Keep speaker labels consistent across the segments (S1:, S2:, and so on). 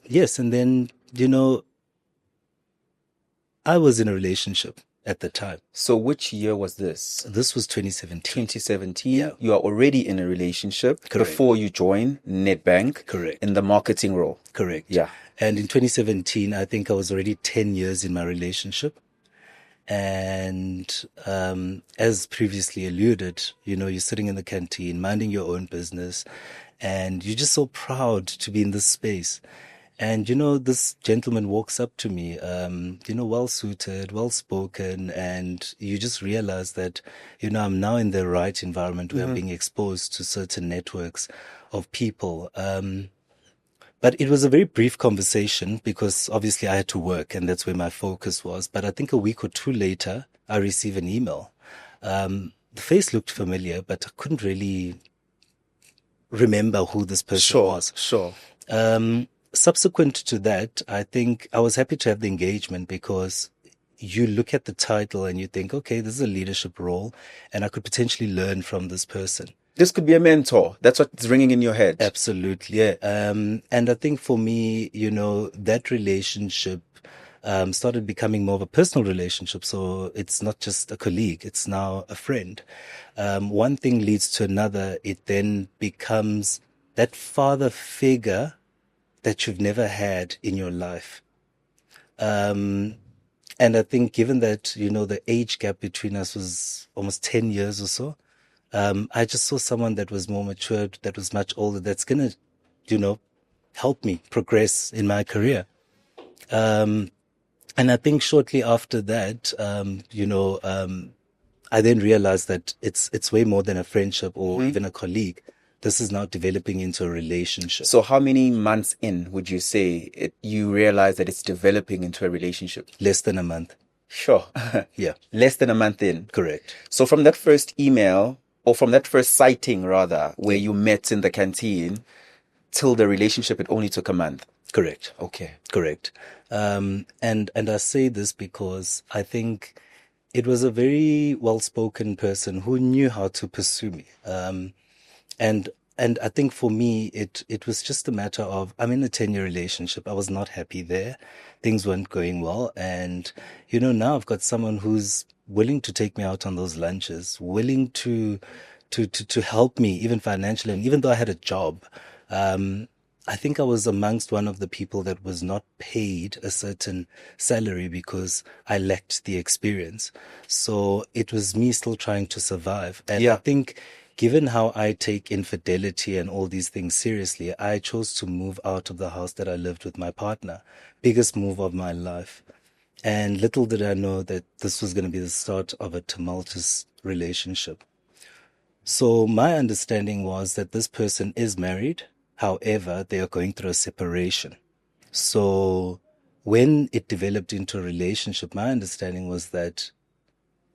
S1: Yes, and then, I was in a relationship at the time.
S2: So which year was this?
S1: This was 2017.
S2: 2017.
S1: Yeah.
S2: You are already in a relationship before you join Nedbank.
S1: Correct.
S2: In the marketing role.
S1: Correct.
S2: Yeah.
S1: And in 2017, I think I was already 10 years in my relationship. And as previously alluded, you're sitting in the canteen, minding your own business, and you're just so proud to be in this space. And, this gentleman walks up to me, well suited, well spoken, and you just realize that, I'm now in the right environment where I'm being exposed to certain networks of people. But it was a very brief conversation because obviously I had to work and that's where my focus was. But I think a week or two later, I received an email. The face looked familiar, but I couldn't really remember who this person was.
S2: Sure.
S1: Subsequent to that, I think I was happy to have the engagement because you look at the title and you think, okay, this is a leadership role and I could potentially learn from this person.
S2: This could be a mentor. That's what's ringing in your head.
S1: Absolutely. Yeah. And I think for me, that relationship started becoming more of a personal relationship. So it's not just a colleague, it's now a friend. One thing leads to another. It then becomes that father figure that you've never had in your life. And I think given that, the age gap between us was almost 10 years or so, I just saw someone that was more matured, that was much older, that's going to, help me progress in my career. And I think shortly after that, I then realized that it's way more than a friendship or even a colleague. This is now developing into a relationship.
S2: So how many months in would you say you realize that it's developing into a relationship?
S1: Less than a month.
S2: Sure.
S1: Yeah.
S2: Less than a month in.
S1: Correct.
S2: So from that first email, or from that first sighting rather, where you met in the canteen, till the relationship, it only took a month.
S1: Correct.
S2: Okay.
S1: Correct. And I say this because I think it was a very well-spoken person who knew how to pursue me. And I think for me, it was just a matter of, I'm in a 10-year relationship. I was not happy there. Things weren't going well. And, now I've got someone who's willing to take me out on those lunches, willing to help me even financially. And even though I had a job, I think I was amongst one of the people that was not paid a certain salary because I lacked the experience. So it was me still trying to survive. And I think given how I take infidelity and all these things seriously, I chose to move out of the house that I lived with my partner. Biggest move of my life. And little did I know that this was going to be the start of a tumultuous relationship. So my understanding was that this person is married. However, they are going through a separation. So when it developed into a relationship, my understanding was that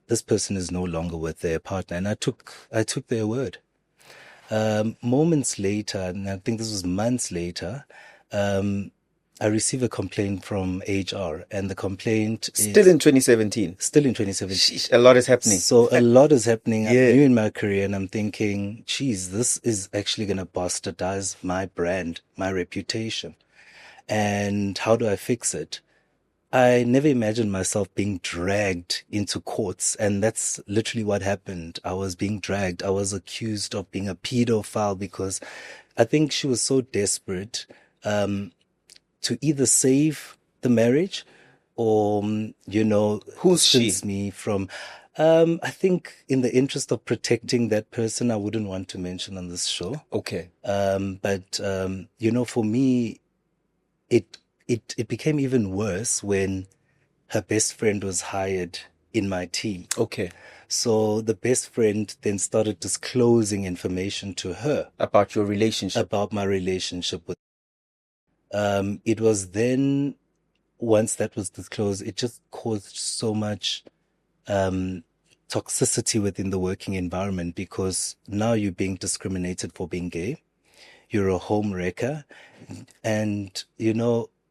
S1: this person is no longer with their partner. And I took their word. Moments later, and I think this was months later, I received a complaint from HR, and the complaint is
S2: still in 2017.
S1: Still in 2017.
S2: Sheesh, a lot is happening.
S1: So a lot is happening. I'm new in my career, and I'm thinking, geez, this is actually going to bastardize my brand, my reputation. And how do I fix it? I never imagined myself being dragged into courts, and that's literally what happened. I was being dragged. I was accused of being a pedophile because I think she was so desperate to either save the marriage or,
S2: who's she?
S1: Me from. I think in the interest of protecting that person, I wouldn't want to mention on this show.
S2: Okay.
S1: But for me, it became even worse when her best friend was hired in my team.
S2: Okay.
S1: So the best friend then started disclosing information to her.
S2: About your relationship?
S1: About my relationship with it was then, once that was disclosed, it just caused so much toxicity within the working environment because now you're being discriminated for being gay. You're a home wrecker. And,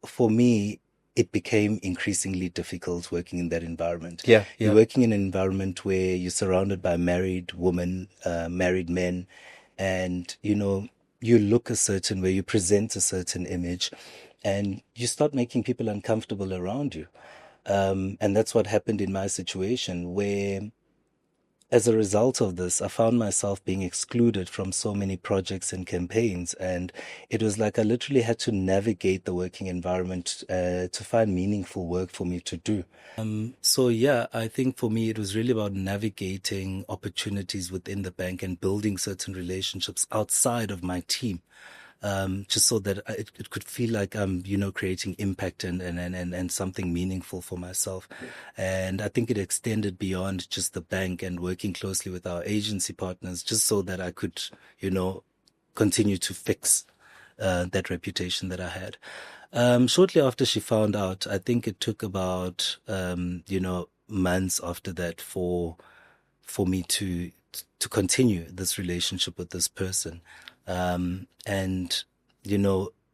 S1: for me, it became increasingly difficult working in that environment.
S2: Yeah.
S1: You're working in an environment where you're surrounded by married women, married men, and, you look a certain way, you present a certain image, and you start making people uncomfortable around you. And that's what happened in my situation, where as a result of this, I found myself being excluded from so many projects and campaigns. And it was like I literally had to navigate the working environment to find meaningful work for me to do. So yeah, I think for me, it was really about navigating opportunities within the bank and building certain relationships outside of my team. Just so that it could feel like I'm, creating impact and something meaningful for myself. And I think it extended beyond just the bank and working closely with our agency partners, just so that I could, continue to fix that reputation that I had. Shortly after she found out, I think it took about, months after that for me to continue this relationship with this person. And,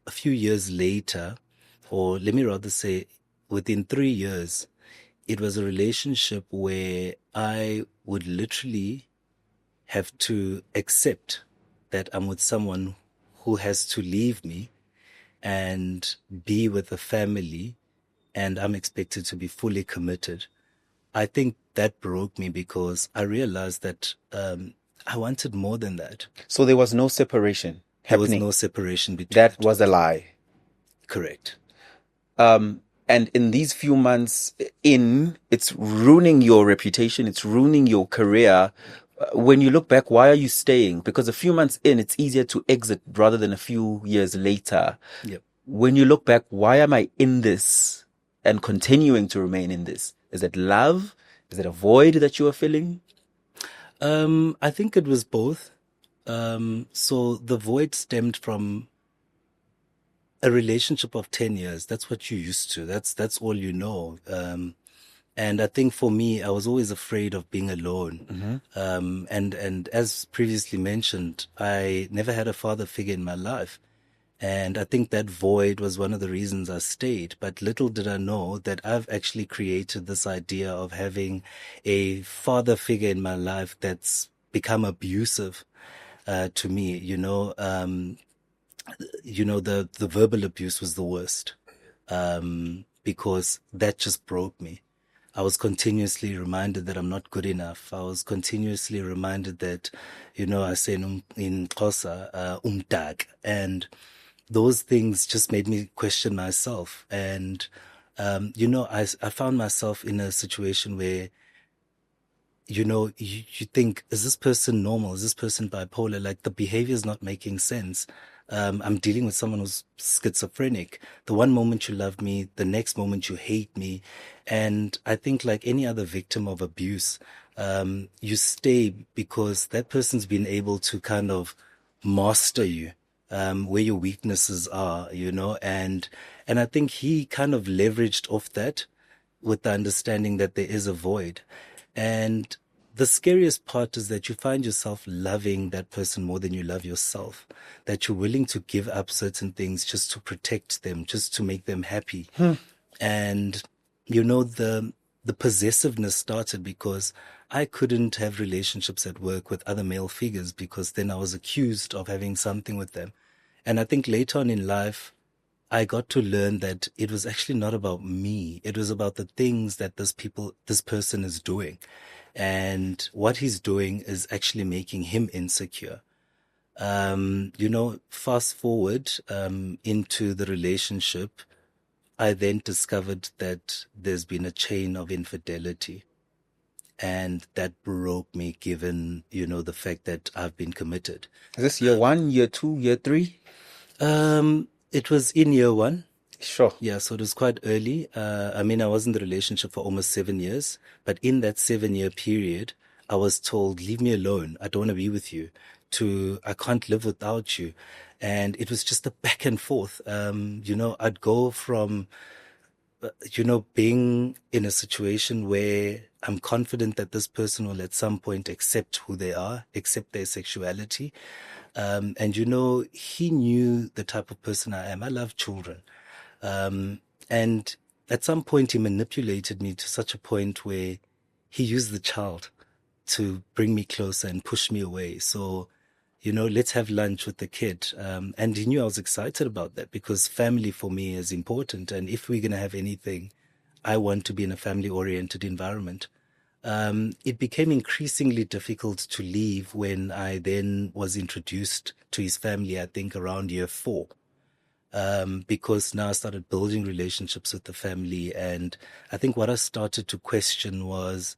S1: a few years later, or let me rather say within 3 years, it was a relationship where I would literally have to accept that I'm with someone who has to leave me and be with a family, and I'm expected to be fully committed. I think that broke me because I realized that I wanted more than that.
S2: So there was no separation
S1: There was
S2: happening.
S1: no separation between
S2: That was a lie.
S1: Correct.
S2: And in these few months it's ruining your reputation, it's ruining your career. When you look back, why are you staying? Because a few months in, it's easier to exit rather than a few years later.
S1: Yep.
S2: When you look back, why am I in this and continuing to remain in this? Is it love? Is it a void that you are filling?
S1: I think it was both. So the void stemmed from a relationship of 10 years. That's what you used to. That's all you know. And I think for me, I was always afraid of being alone. And as previously mentioned, I never had a father figure in my life. And I think that void was one of the reasons I stayed. But little did I know that I've actually created this idea of having a father figure in my life that's become abusive to me. The verbal abuse was the worst, because that just broke me. I was continuously reminded that I'm not good enough. I was continuously reminded that, I say in Xhosa, umdak, and those things just made me question myself. And, I found myself in a situation where, you think, is this person normal? Is this person bipolar? Like the behavior is not making sense. I'm dealing with someone who's schizophrenic. The one moment you love me, the next moment you hate me. And I think like any other victim of abuse, you stay because that person's been able to kind of master you, where your weaknesses are, and I think he kind of leveraged off that with the understanding that there is a void. And the scariest part is that you find yourself loving that person more than you love yourself, that you're willing to give up certain things just to protect them, just to make them happy. And, the possessiveness started because I couldn't have relationships at work with other male figures because then I was accused of having something with them. And I think later on in life, I got to learn that it was actually not about me. It was about the things that this person is doing. And what he's doing is actually making him insecure. Fast forward, into the relationship, I then discovered that there's been a chain of infidelity. And that broke me given, the fact that I've been committed.
S2: Is this year 1, year 2, year 3?
S1: It was in year 1.
S2: Sure.
S1: Yeah, so it was quite early. I mean, I was in the relationship for almost 7 years, but in that 7 year period, I was told, leave me alone. I don't want to be with you. I can't live without you. And it was just a back and forth. I'd go from, being in a situation where I'm confident that this person will at some point accept who they are, accept their sexuality. And he knew the type of person I am. I love children. And at some point, he manipulated me to such a point where he used the child to bring me closer and push me away. So, let's have lunch with the kid. And he knew I was excited about that because family for me is important. And if we're going to have anything, I want to be in a family oriented environment. It became increasingly difficult to leave when I then was introduced to his family, I think around year 4. Because now I started building relationships with the family. And I think what I started to question was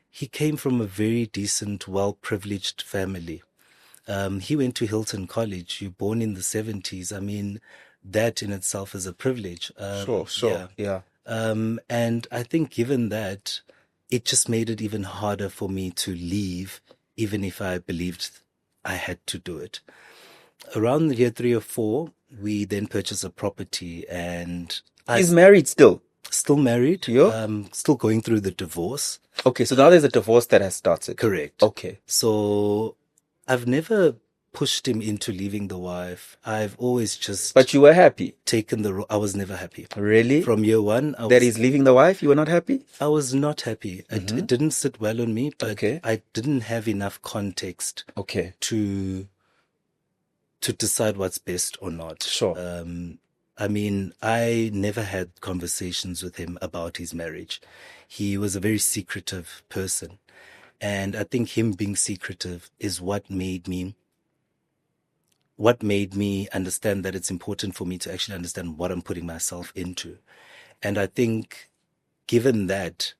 S1: he came from a very decent, well-privileged family. He went to Hilton College. You're born in the 70s. I mean, that in itself is a privilege.
S2: Sure. Yeah.
S1: And I think given that, it just made it even harder for me to leave, even if I believed I had to do it. Around the year 3 or 4, we then purchased a property, and
S2: He's married still.
S1: Still married.
S2: Yeah.
S1: Still going through the divorce.
S2: Okay, so now there's a divorce that has started.
S1: Correct.
S2: Okay.
S1: So I've never pushed him into leaving the wife. I've always just
S2: But you were happy?
S1: I was never happy.
S2: Really?
S1: From year 1.
S2: That he's leaving the wife, you were not happy?
S1: I was not happy. It didn't sit well on me, but
S2: Okay.
S1: I didn't have enough context
S2: Okay.
S1: to decide what's best or not.
S2: Sure.
S1: I mean, I never had conversations with him about his marriage. He was a very secretive person. And I think him being secretive is what made me understand that it's important for me to actually understand what I'm putting myself into. And I think given that,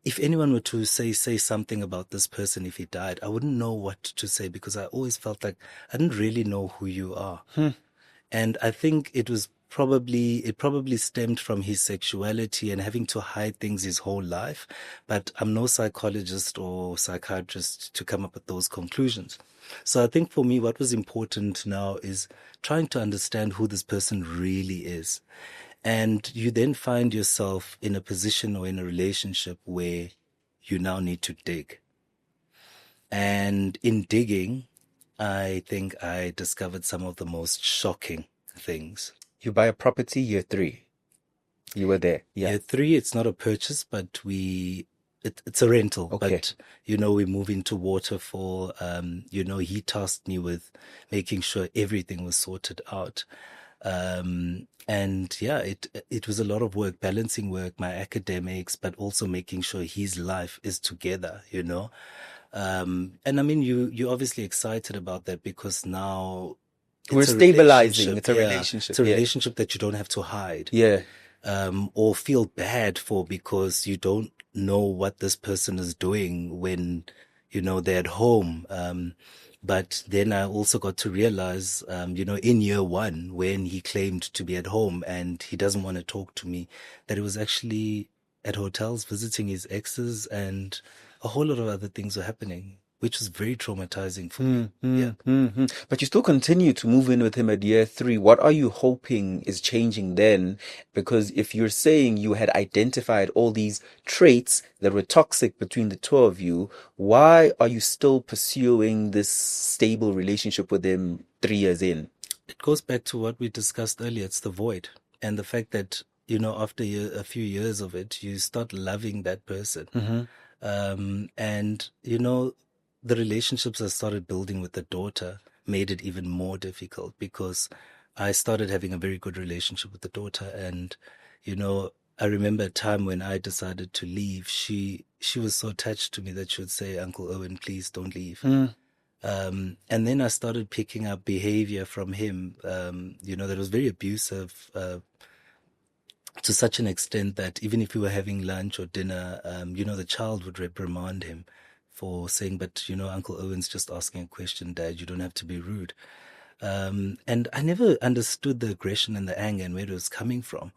S1: if anyone were to say something about this person if he died, I wouldn't know what to say because I always felt like I didn't really know who you are. And I think it probably stemmed from his sexuality and having to hide things his whole life. But I'm no psychologist or psychiatrist to come up with those conclusions. So I think for me, what was important now is trying to understand who this person really is. And you then find yourself in a position or in a relationship where you now need to dig. And in digging, I think I discovered some of the most shocking things.
S2: You buy a property year 3. You were there. Yeah.
S1: Year 3, it's not a purchase, but it's a rental.
S2: Okay.
S1: But, we move into Waterfall. He tasked me with making sure everything was sorted out. And yeah, it was a lot of work, balancing work, my academics, but also making sure his life is together, And I mean, you're obviously excited about that because now
S2: we're stabilizing. It's a relationship.
S1: It's a relationship that you don't have to hide.
S2: Yeah.
S1: Or feel bad for because you don't know what this person is doing when, they're at home. But then I also got to realize, in year 1, when he claimed to be at home and he doesn't want to talk to me, that he was actually at hotels visiting his exes and a whole lot of other things were happening, which was very traumatizing for me.
S2: But you still continue to move in with him at year 3. What are you hoping is changing then? Because if you're saying you had identified all these traits that were toxic between the two of you, why are you still pursuing this stable relationship with him 3 years in?
S1: It goes back to what we discussed earlier. It's the void. And the fact that, after a few years of it, you start loving that person. And, the relationships I started building with the daughter made it even more difficult because I started having a very good relationship with the daughter. And, I remember a time when I decided to leave, she was so attached to me that she would say, "Uncle Erwin, please don't leave." And then I started picking up behavior from him, that was very abusive, to such an extent that even if we were having lunch or dinner, the child would reprimand him for saying, "But, Uncle Owen's just asking a question, Dad, you don't have to be rude." And I never understood the aggression and the anger and where it was coming from.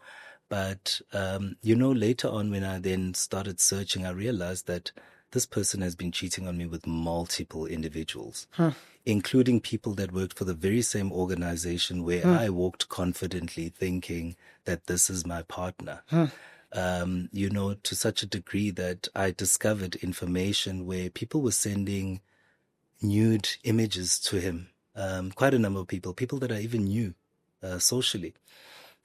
S1: But, later on when I then started searching, I realized that this person has been cheating on me with multiple individuals, including people that worked for the very same organization where I walked confidently thinking that this is my partner. To such a degree that I discovered information where people were sending nude images to him. Quite a number of people that I even knew socially.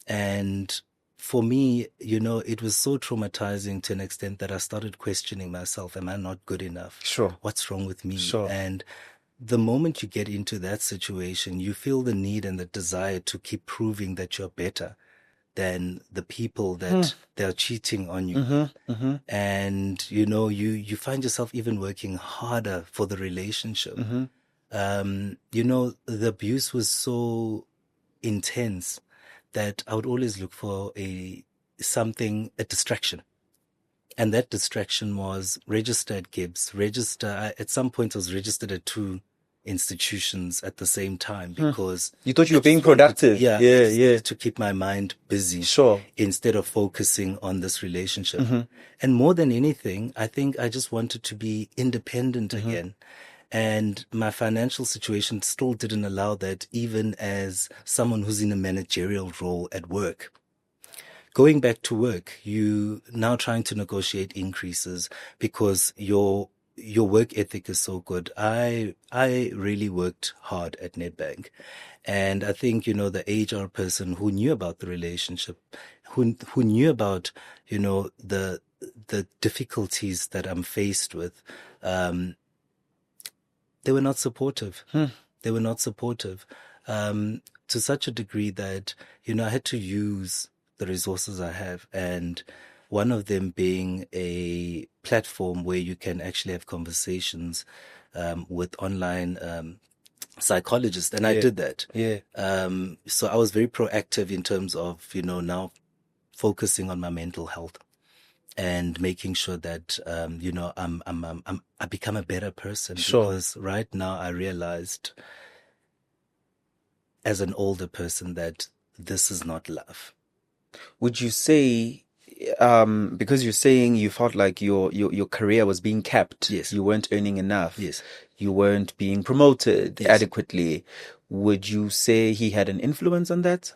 S1: And for me, it was so traumatizing to an extent that I started questioning myself. Am I not good enough?
S2: Sure.
S1: What's wrong with me?
S2: Sure.
S1: And the moment you get into that situation, you feel the need and the desire to keep proving that you're better than the people that they're cheating on you. And, you find yourself even working harder for the relationship. The abuse was so intense that I would always look for a distraction. And that distraction was register at Gibbs, at some point I was registered at two institutions at the same time because
S2: you thought you were being productive.
S1: To keep my mind busy.
S2: Sure.
S1: Instead of focusing on this relationship. And more than anything, I think I just wanted to be independent again. And my financial situation still didn't allow that, even as someone who's in a managerial role at work. Going back to work, you now trying to negotiate increases because your work ethic is so good. I really worked hard at Nedbank. And I think, the HR person who knew about the relationship, who knew about, the difficulties that I'm faced with, they were not supportive. They were not supportive, to such a degree that, I had to use the resources I have, and one of them being a platform where you can actually have conversations with online psychologists, and I did that. So I was very proactive in terms of now focusing on my mental health and making sure that I become a better person.
S2: Sure.
S1: Because right now I realized, as an older person, that this is not love.
S2: Would you say, because you're saying you felt like your career was being capped,
S1: yes,
S2: you weren't earning enough,
S1: yes,
S2: you weren't being promoted
S1: yes,
S2: adequately, would you say he had an influence on that?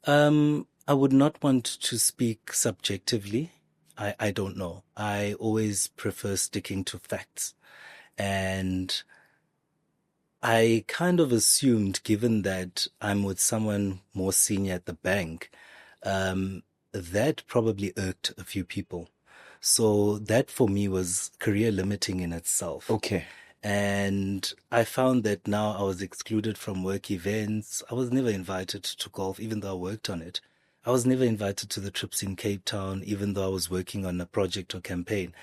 S1: I would not want to speak subjectively. I don't know. I always prefer sticking to facts. And I kind of assumed, given that I'm with someone more senior at the bank, that probably irked a few people. So that for me was career limiting in itself.
S2: Okay.
S1: And I found that now I was excluded from work events. I was never invited to golf, even though I worked on it. I was never invited to the trips in Cape Town, even though I was working on a project or campaign.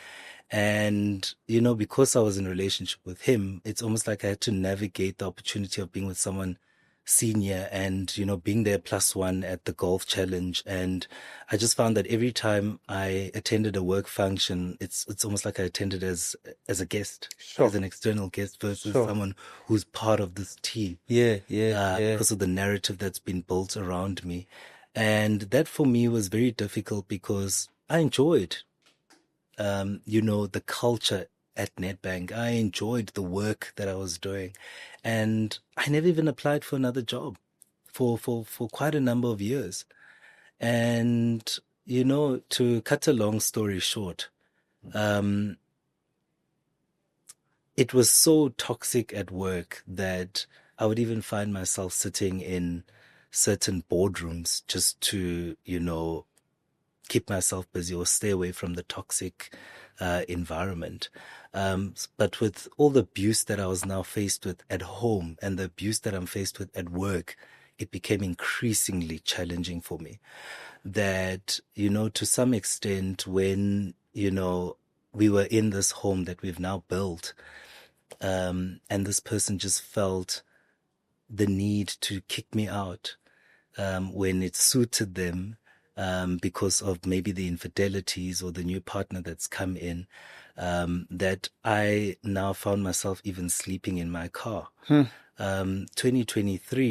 S1: And, because I was in a relationship with him, it's almost like I had to navigate the opportunity of being with someone senior and, being there +1 at the golf challenge. And I just found that every time I attended a work function, it's almost like I attended as a guest,
S2: sure,
S1: as an external guest versus
S2: sure,
S1: someone who's part of this team. Because of the narrative that's been built around me. And that for me was very difficult because I enjoyed the culture at Nedbank. I enjoyed the work that I was doing, and I never even applied for another job for quite a number of years. And, to cut a long story short, it was so toxic at work that I would even find myself sitting in certain boardrooms just to, keep myself busy or stay away from the toxic environment. But with all the abuse that I was now faced with at home and the abuse that I'm faced with at work, it became increasingly challenging for me. That, to some extent, when, we were in this home that we've now built, and this person just felt the need to kick me out when it suited them, because of maybe the infidelities or the new partner that's come in, that I now found myself even sleeping in my car. 2023